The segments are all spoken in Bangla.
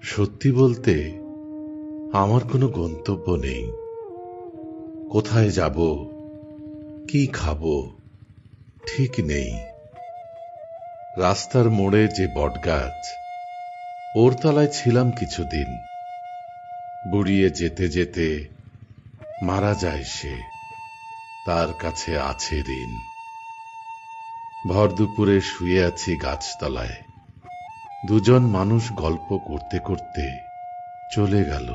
সত্যি বলতে আমার কোনো গন্তব্য নেই। কোথায় যাব, কি খাবো ঠিক নেই। রাস্তার মোড়ে যে বটগাছ, ওর তলায় ছিলাম কিছুদিন। বুড়িয়ে যেতে যেতে মারা যায় সে, তার কাছে আছে ঋণ। ভর দুপুরে শুয়ে আছি গাছতলায়, দুজন মানুষ গল্প করতে করতে চলে গেল।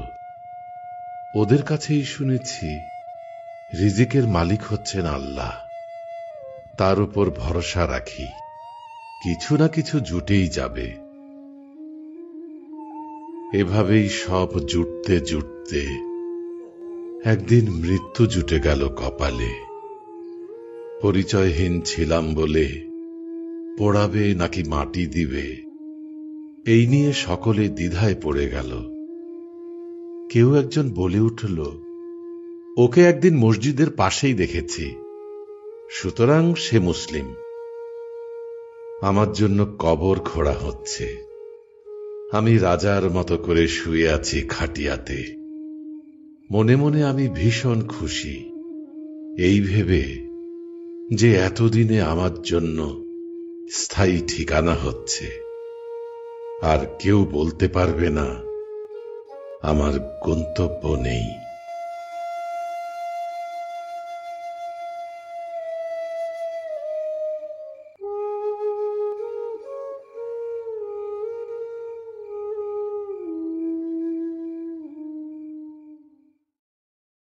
ওদের কাছেই শুনেছি রিজিকের মালিক হচ্ছেন আল্লাহ। তার উপর ভরসা রাখি, কিছু না কিছু জুটেই যাবে। এভাবেই সব জুটতে জুটতে একদিন মৃত্যু জুটে গেল কপালে। পরিচয়হীন ছিলাম বলে পোড়াবে নাকি মাটি দিবে, এই নিয়ে সকলে দ্বিধায় পড়ে গেল। কেউ একজন বলে উঠল, ওকে একদিন মসজিদের পাশেই দেখেছি, সুতরাং সে মুসলিম। আমার জন্য কবর খোঁড়া হচ্ছে। আমি রাজার মতো করে শুয়ে আছি খাটিয়াতে। মনে মনে আমি ভীষণ খুশি, এই ভেবে যে এতদিনে আমার জন্য স্থায়ী ঠিকানা হচ্ছে। আর কেউ বলতে পারবে না আমার গন্তব্য নেই।